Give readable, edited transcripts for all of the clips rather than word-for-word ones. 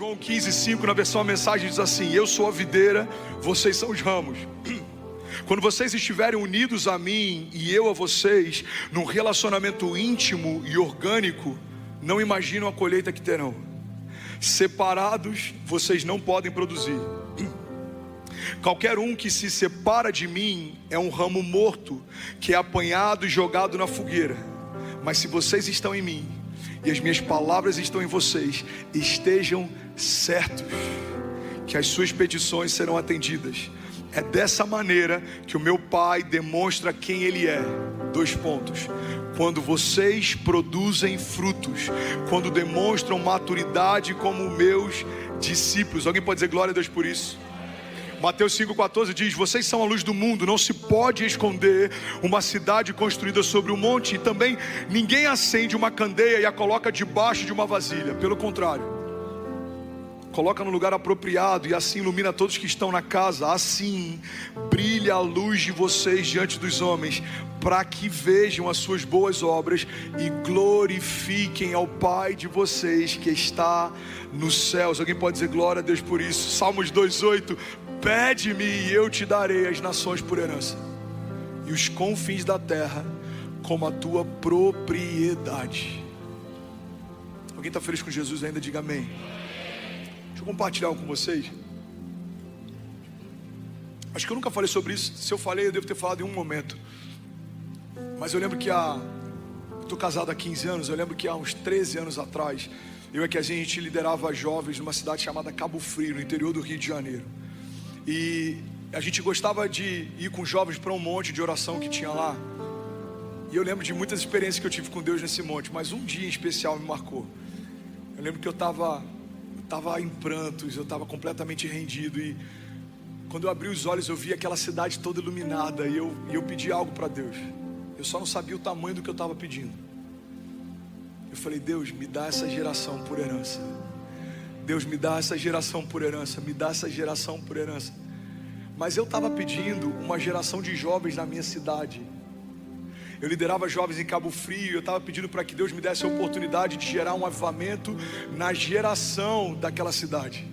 João 15:5 na versão a mensagem diz assim: eu sou a videira, vocês são os ramos. Quando vocês estiverem unidos a mim e eu a vocês, num relacionamento íntimo e orgânico, não imaginam a colheita que terão. Separados, vocês não podem produzir. Qualquer um que se separa de mim é um ramo morto, que é apanhado e jogado na fogueira. Mas se vocês estão em mim e as minhas palavras estão em vocês, estejam certos que as suas petições serão atendidas. É dessa maneira que o meu Pai demonstra quem Ele é. 2 pontos. Quando vocês produzem frutos, quando demonstram maturidade como meus discípulos. Alguém pode dizer glória a Deus por isso? Mateus 5,14 diz: vocês são a luz do mundo, não se pode esconder uma cidade construída sobre um monte. E também ninguém acende uma candeia e a coloca debaixo de uma vasilha. Pelo contrário, coloca no lugar apropriado e assim ilumina todos que estão na casa. Assim brilha a luz de vocês diante dos homens, para que vejam as suas boas obras e glorifiquem ao Pai de vocês que está nos céus. Alguém pode dizer glória a Deus por isso? Salmos 2,8: pede-me e eu te darei as nações por herança, e os confins da terra como a tua propriedade. Alguém está feliz com Jesus ainda? Diga amém. Deixa eu compartilhar algo com vocês. Acho que eu nunca falei sobre isso. Se eu falei, eu devo ter falado em um momento. Mas eu lembro que eu estou casado há 15 anos. Eu lembro que há uns 13 anos atrás, eu e a gente liderava jovens numa cidade chamada Cabo Frio, no interior do Rio de Janeiro. E a gente gostava de ir com jovens para um monte de oração que tinha lá. E eu lembro de muitas experiências que eu tive com Deus nesse monte. Mas um dia em especial me marcou. Eu lembro que eu estava em prantos, eu estava completamente rendido. E quando eu abri os olhos, eu vi aquela cidade toda iluminada. E eu pedi algo para Deus. Eu só não sabia o tamanho do que eu estava pedindo. Eu falei: Deus, me dá essa geração por herança. Deus, me dá essa geração por herança. Me dá essa geração por herança. Mas eu estava pedindo uma geração de jovens na minha cidade. Eu liderava jovens em Cabo Frio. Eu estava pedindo para que Deus me desse a oportunidade de gerar um avivamento na geração daquela cidade.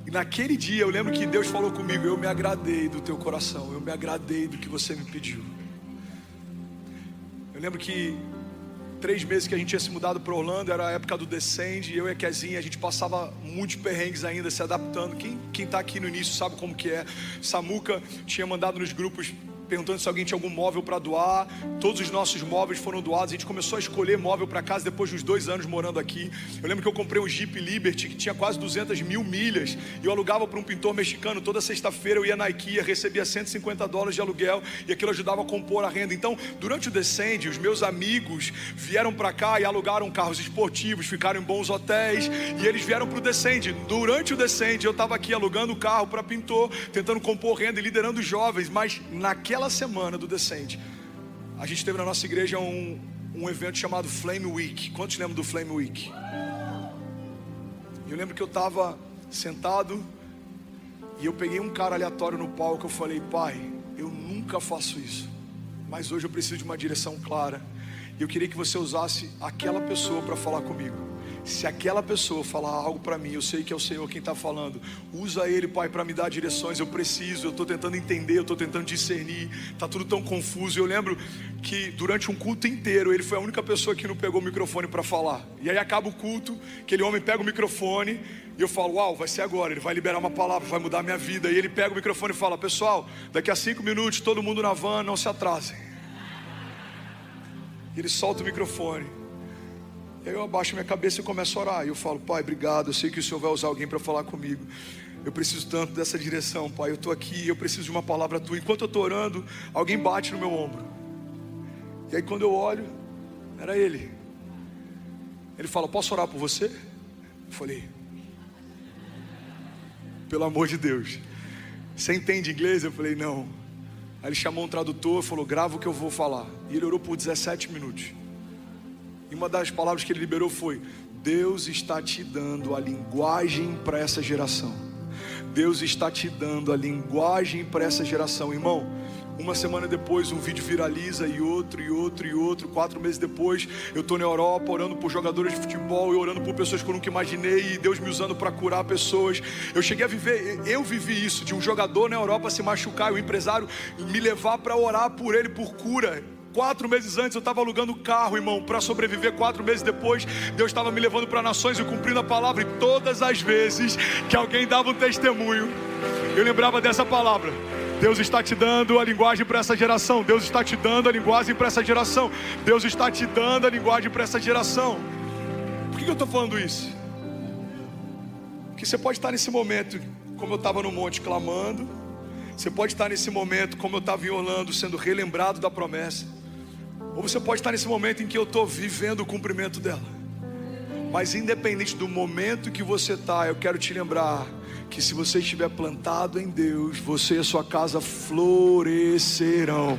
E naquele dia eu lembro que Deus falou comigo: eu me agradei do teu coração, eu me agradei do que você me pediu. Eu lembro que 3 meses que a gente tinha se mudado para Orlando, era a época do Descende. Eu e a Kezinha, a gente passava muitos perrengues ainda, se adaptando. Quem está aqui no início sabe como que é. Samuca tinha mandado nos grupos perguntando se alguém tinha algum móvel para doar. Todos os nossos móveis foram doados. A gente começou a escolher móvel para casa depois de uns 2 anos morando aqui. Eu lembro que eu comprei um Jeep Liberty que tinha quase 200 mil milhas, e eu alugava para um pintor mexicano. Toda sexta-feira eu ia na IKEA, recebia $150 de aluguel, e aquilo ajudava a compor a renda. Então, durante o Descende, os meus amigos vieram para cá e alugaram carros esportivos, ficaram em bons hotéis, e eles vieram para o Descende. Durante o Descende eu estava aqui alugando carro para pintor, tentando compor renda e liderando os jovens. Mas naquela semana do Descende, a gente teve na nossa igreja um evento chamado Flame Week. Quantos lembram do Flame Week? Eu lembro que eu estava sentado e eu peguei um cara aleatório no palco. Eu falei: Pai, eu nunca faço isso, mas hoje eu preciso de uma direção clara, e eu queria que você usasse aquela pessoa para falar comigo. Se aquela pessoa falar algo para mim, eu sei que é o Senhor quem está falando. Usa ele, Pai, para me dar direções. Eu estou tentando entender, eu estou tentando discernir. Está tudo tão confuso. Eu lembro que durante um culto inteiro, ele foi a única pessoa que não pegou o microfone para falar. E aí acaba o culto, aquele homem pega o microfone, e eu falo: uau, vai ser agora, ele vai liberar uma palavra, vai mudar a minha vida. E ele pega o microfone e fala: pessoal, daqui a 5 minutos, todo mundo na van, não se atrasem. E ele solta o microfone. E aí eu abaixo minha cabeça e começo a orar. E eu falo: Pai, obrigado, eu sei que o Senhor vai usar alguém para falar comigo. Eu preciso tanto dessa direção, Pai. Eu estou aqui, eu preciso de uma palavra tua. Enquanto eu estou orando, alguém bate no meu ombro. E aí quando eu olho, era ele. Ele fala: posso orar por você? Eu falei: pelo amor de Deus, você entende inglês? Eu falei: não. Aí ele chamou um tradutor e falou: grava o que eu vou falar. E ele orou por 17 minutos. E uma das palavras que ele liberou foi: Deus está te dando a linguagem para essa geração. Deus está te dando a linguagem para essa geração. Irmão, Uma semana depois um vídeo viraliza, e outro. 4 meses depois eu estou na Europa orando por jogadores de futebol e orando por pessoas que eu nunca imaginei, e Deus me usando para curar pessoas. Eu vivi isso, de um jogador na Europa se machucar e o empresário me levar para orar por ele, por cura. 4 meses antes eu estava alugando carro, irmão, para sobreviver. 4 meses depois, Deus estava me levando para nações e cumprindo a palavra. E todas as vezes que alguém dava um testemunho, eu lembrava dessa palavra: Deus está te dando a linguagem para essa geração. Deus está te dando a linguagem para essa geração. Deus está te dando a linguagem para essa geração. Por que eu estou falando isso? Porque você pode estar nesse momento como eu estava no monte clamando. Você pode estar nesse momento como eu estava em Orlando, sendo relembrado da promessa. Ou você pode estar nesse momento em que eu estou vivendo o cumprimento dela. Mas independente do momento que você está, eu quero te lembrar que se você estiver plantado em Deus, você e a sua casa florescerão.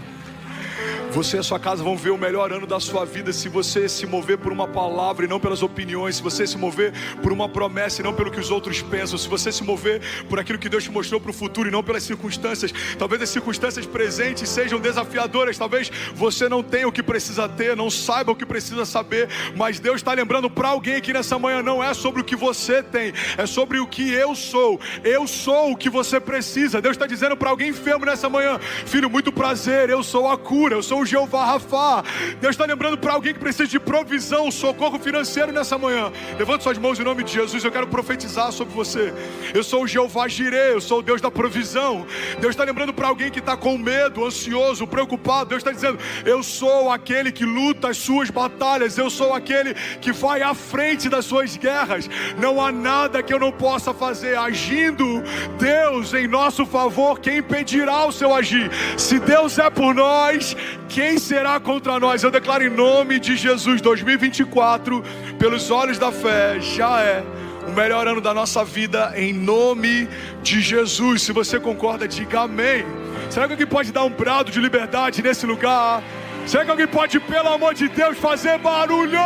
Você e a sua casa vão ver o melhor ano da sua vida se você se mover por uma palavra e não pelas opiniões. Se você se mover por uma promessa e não pelo que os outros pensam. Se você se mover por aquilo que Deus te mostrou para o futuro e não pelas circunstâncias. Talvez as circunstâncias presentes sejam desafiadoras. Talvez você não tenha o que precisa ter, não saiba o que precisa saber. Mas Deus está lembrando para alguém aqui nessa manhã: não é sobre o que você tem, é sobre o que eu sou. Eu sou o que você precisa. Deus está dizendo para alguém enfermo nessa manhã: filho, muito prazer, eu sou a cura, eu sou o Jeová Rafá. Deus está lembrando para alguém que precisa de provisão, socorro financeiro nessa manhã. Levante suas mãos em nome de Jesus. Eu quero profetizar sobre você. Eu sou o Jeová Jireh, eu sou o Deus da provisão. Deus está lembrando para alguém que está com medo, ansioso, preocupado. Deus está dizendo: eu sou aquele que luta as suas batalhas. Eu sou aquele que vai à frente das suas guerras. Não há nada que eu não possa fazer. Agindo Deus em nosso favor, quem impedirá o seu agir? Se Deus é por nós, quem será contra nós? Eu declaro em nome de Jesus, 2024, pelos olhos da fé, já é o melhor ano da nossa vida, em nome de Jesus. Se você concorda, diga amém. Será que alguém pode dar um brado de liberdade nesse lugar? Será que alguém pode, pelo amor de Deus, fazer barulho?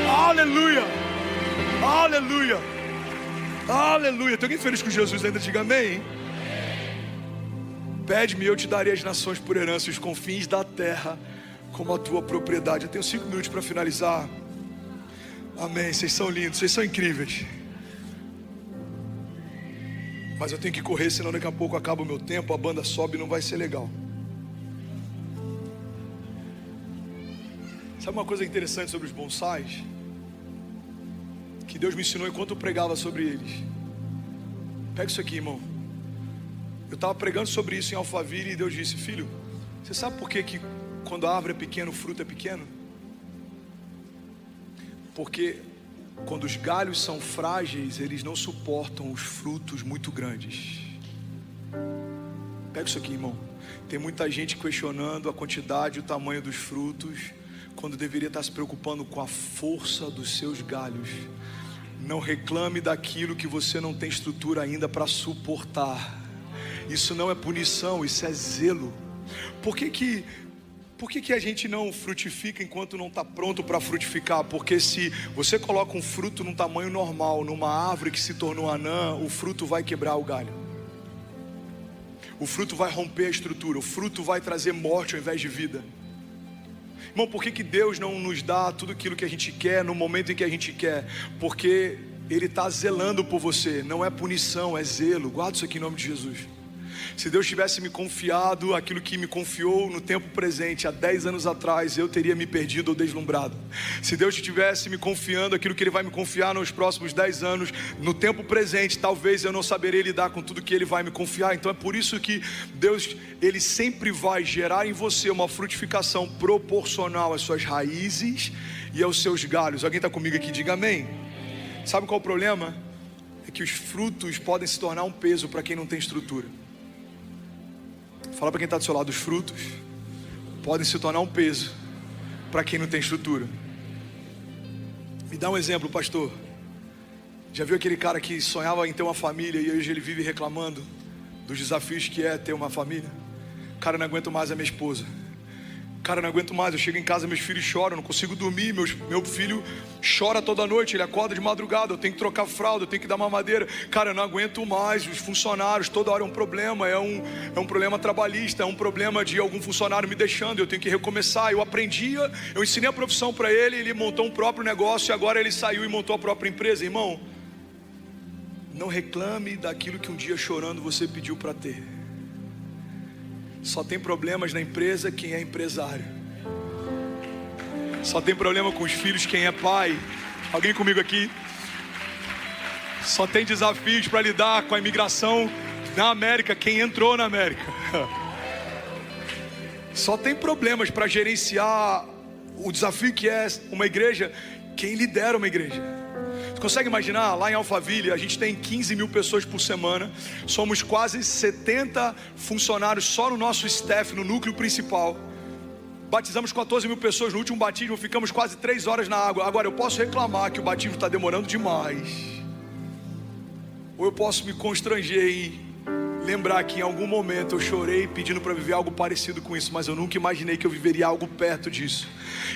Aleluia, aleluia, aleluia. Tem alguém feliz com Jesus ainda? Diga amém. Pede-me e eu te darei as nações por herança, os confins da terra como a tua propriedade. Eu tenho 5 minutos para finalizar. Amém. Vocês são lindos, vocês são incríveis. Mas eu tenho que correr, senão daqui a pouco acaba o meu tempo, a banda sobe e não vai ser legal. Sabe uma coisa interessante sobre os bonsais? Que Deus me ensinou enquanto eu pregava sobre eles. Pega isso aqui, irmão. Eu estava pregando sobre isso em Alphaville e Deus disse: filho, você sabe por que quando a árvore é pequena o fruto é pequeno? Porque quando os galhos são frágeis, eles não suportam os frutos muito grandes. Pega isso aqui, irmão. Tem muita gente questionando a quantidade e o tamanho dos frutos, quando deveria estar se preocupando com a força dos seus galhos. Não reclame daquilo que você não tem estrutura ainda para suportar. Isso não é punição, isso é zelo. Por que a gente não frutifica enquanto não está pronto para frutificar? Porque se você coloca um fruto num tamanho normal, numa árvore que se tornou anã, o fruto vai quebrar o galho. O fruto vai romper a estrutura, o fruto vai trazer morte ao invés de vida. Irmão, por que Deus não nos dá tudo aquilo que a gente quer no momento em que a gente quer? Porque Ele está zelando por você. Não é punição, é zelo. Guarda isso aqui em nome de Jesus. Se Deus tivesse me confiado aquilo que me confiou no tempo presente, há 10 anos atrás, eu teria me perdido ou deslumbrado. Se Deus tivesse me confiando aquilo que Ele vai me confiar nos próximos 10 anos, no tempo presente, talvez eu não saberia lidar com tudo que Ele vai me confiar. Então é por isso que Deus, Ele sempre vai gerar em você uma frutificação proporcional às suas raízes e aos seus galhos. Alguém está comigo aqui? Diga amém. Sabe qual é o problema? É que os frutos podem se tornar um peso para quem não tem estrutura. Fala para quem está do seu lado: os frutos podem se tornar um peso para quem não tem estrutura. Me dá um exemplo, pastor. Já viu aquele cara que sonhava em ter uma família e hoje ele vive reclamando dos desafios que é ter uma família? Cara, não aguento mais a minha esposa. Cara, não aguento mais, eu chego em casa, meus filhos choram, não consigo dormir, meu filho chora toda noite, ele acorda de madrugada, eu tenho que trocar fralda, eu tenho que dar mamadeira. Cara, eu não aguento mais, os funcionários, toda hora é um problema, é um problema trabalhista, é um problema de algum funcionário me deixando, eu tenho que recomeçar. Eu ensinei a profissão para ele, ele montou um próprio negócio e agora ele saiu e montou a própria empresa. Irmão, não reclame daquilo que um dia chorando você pediu para ter. Só tem problemas na empresa quem é empresário. Só tem problema com os filhos quem é pai. Alguém comigo aqui? Só tem desafios para lidar com a imigração na América quem entrou na América. Só tem problemas para gerenciar o desafio que é uma igreja quem lidera uma igreja. Você consegue imaginar? Lá em Alphaville a gente tem 15 mil pessoas por semana. Somos quase 70 funcionários só no nosso staff, no núcleo principal. Batizamos 14 mil pessoas no último batismo. Ficamos quase 3 horas na água. Agora eu posso reclamar que o batismo está demorando demais, ou eu posso me constranger e lembrar que em algum momento eu chorei pedindo para viver algo parecido com isso, mas eu nunca imaginei que eu viveria algo perto disso.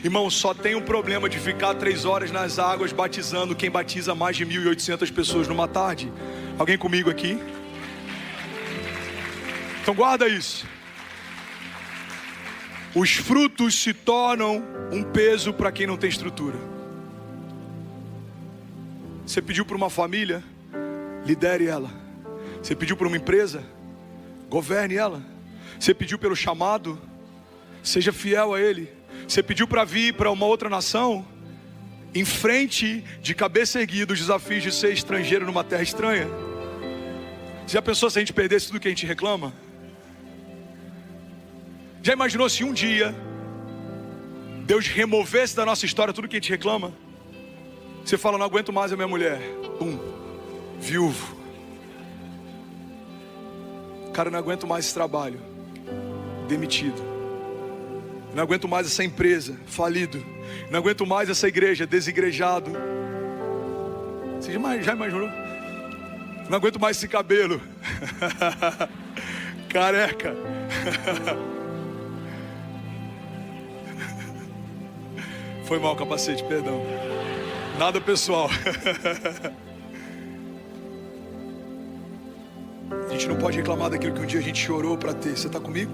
Irmão, só tem um problema de ficar 3 horas nas águas batizando quem batiza mais de 1.800 pessoas numa tarde. Alguém comigo aqui? Então guarda isso. Os frutos se tornam um peso para quem não tem estrutura. Você pediu para uma família, lidere ela. Você pediu para uma empresa, governe ela. Você pediu pelo chamado, seja fiel a ele. Você pediu para vir para uma outra nação, enfrente de cabeça erguida os desafios de ser estrangeiro numa terra estranha. Já pensou se a gente perdesse tudo que a gente reclama? Já imaginou se um dia Deus removesse da nossa história tudo que a gente reclama? Você fala, não aguento mais a minha mulher. Viúvo. Cara, não aguento mais esse trabalho. Demitido. Não aguento mais essa empresa. Falido. Não aguento mais essa igreja. Desigrejado. Você já imaginou? Não aguento mais esse cabelo. Careca. Foi mal o capacete, perdão. Nada pessoal. A gente não pode reclamar daquilo que um dia a gente chorou para ter. Você está comigo?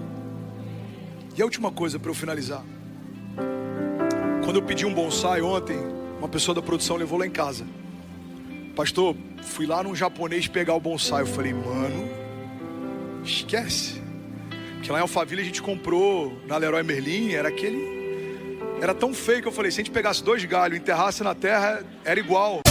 E a última coisa para eu finalizar. Quando eu pedi um bonsai ontem, uma pessoa da produção levou lá em casa. Pastor, fui lá num japonês pegar o bonsai. Eu falei, mano, esquece. Porque lá em Alphaville a gente comprou na Leroy Merlin, era tão feio que eu falei, se a gente pegasse 2 galhos e enterrasse na terra, era igual.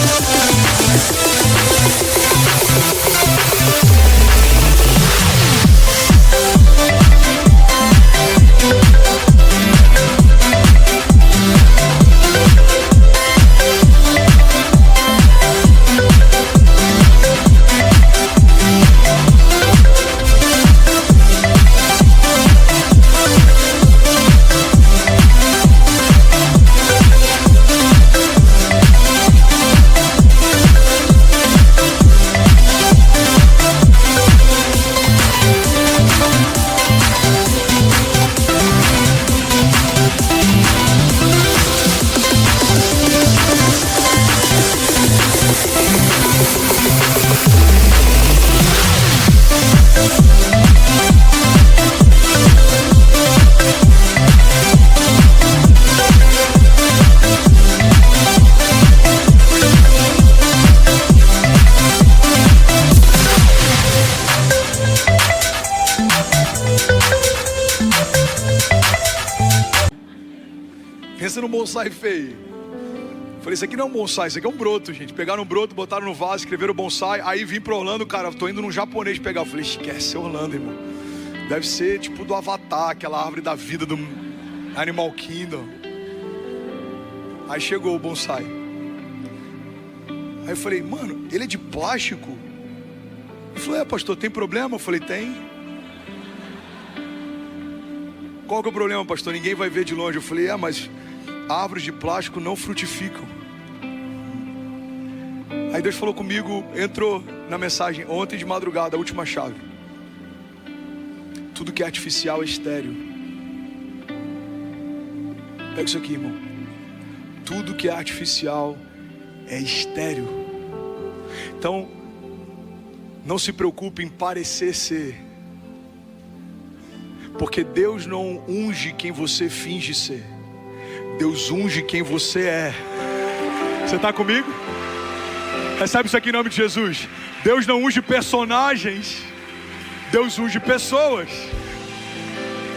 Pensa num bonsai feio. Falei, isso aqui não é um bonsai, isso aqui é um broto, gente. Pegaram um broto, botaram no vaso, escreveram bonsai. Aí vim pra Orlando, cara, tô indo num japonês pegar. Eu falei, esquece Orlando, irmão. Deve ser tipo do Avatar, aquela árvore da vida do Animal Kingdom. Aí chegou o bonsai. Aí eu falei, mano, ele é de plástico? Ele falou, pastor, tem problema? Eu falei, tem. Qual que é o problema, pastor? Ninguém vai ver de longe. Eu falei, mas árvores de plástico não frutificam. Aí Deus falou comigo, entrou na mensagem ontem de madrugada, a última chave. Tudo que é artificial é estéril. Pega isso aqui, irmão. Tudo que é artificial é estéril. Então, não se preocupe em parecer ser, porque Deus não unge quem você finge ser. Deus unge quem você é. Você está comigo? Recebe isso aqui em nome de Jesus. Deus não unge personagens, Deus unge pessoas.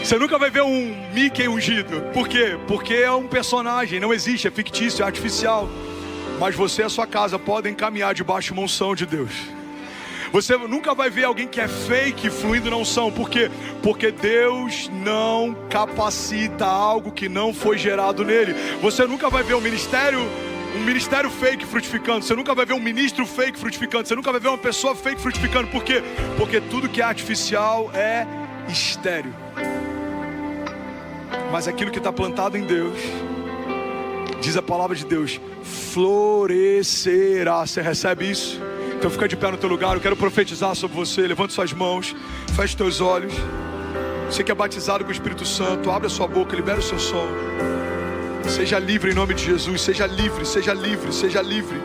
Você nunca vai ver um Mickey ungido. Por quê? Porque é um personagem, não existe, é fictício, é artificial. Mas você e a sua casa podem caminhar debaixo de uma unção de Deus. Você nunca vai ver alguém que é fake fluindo na unção. Por quê? Porque Deus não capacita algo que não foi gerado nele. Você nunca vai ver um ministério fake frutificando. Você nunca vai ver um ministro fake frutificando. Você nunca vai ver uma pessoa fake frutificando. Por quê? Porque tudo que é artificial é estéril. Mas aquilo que está plantado em Deus, diz a palavra de Deus, florescerá. Você recebe isso? Então fica de pé no teu lugar. Eu quero profetizar sobre você. Levante suas mãos, feche teus olhos. Você que é batizado com o Espírito Santo, abre a sua boca, libera o seu som. Seja livre em nome de Jesus. Seja livre, seja livre, seja livre.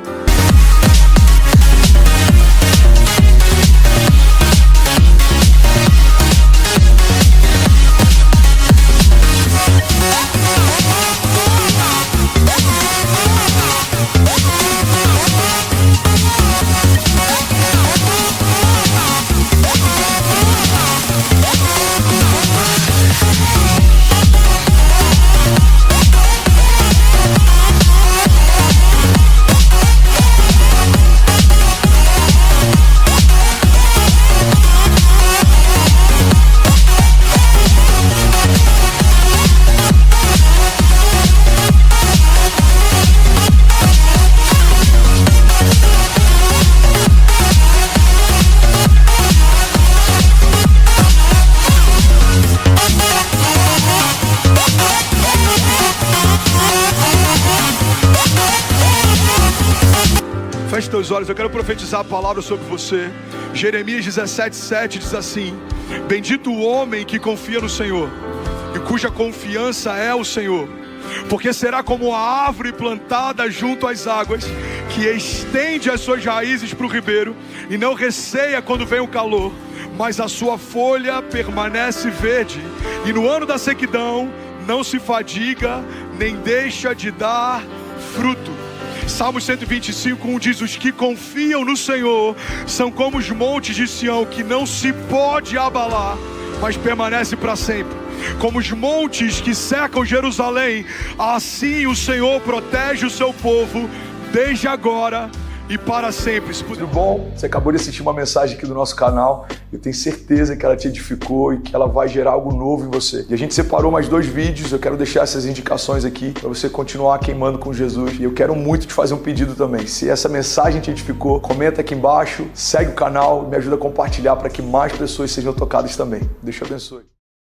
Feche teus olhos, eu quero profetizar a palavra sobre você. Jeremias 17:7 diz assim: bendito o homem que confia no Senhor e cuja confiança é o Senhor, porque será como a árvore plantada junto às águas, que estende as suas raízes para o ribeiro e não receia quando vem o calor, mas a sua folha permanece verde, e no ano da sequidão não se fadiga nem deixa de dar fruto. Salmo 125:1 diz: os que confiam no Senhor são como os montes de Sião, que não se pode abalar, mas permanece para sempre. Como os montes que cercam Jerusalém, assim o Senhor protege o seu povo, desde agora e para sempre. Tudo bom? Você acabou de assistir uma mensagem aqui do nosso canal. Eu tenho certeza que ela te edificou e que ela vai gerar algo novo em você. E a gente separou mais 2 vídeos. Eu quero deixar essas indicações aqui para você continuar queimando com Jesus. E eu quero muito te fazer um pedido também. Se essa mensagem te edificou, comenta aqui embaixo, segue o canal, me ajuda a compartilhar para que mais pessoas sejam tocadas também. Deus te abençoe.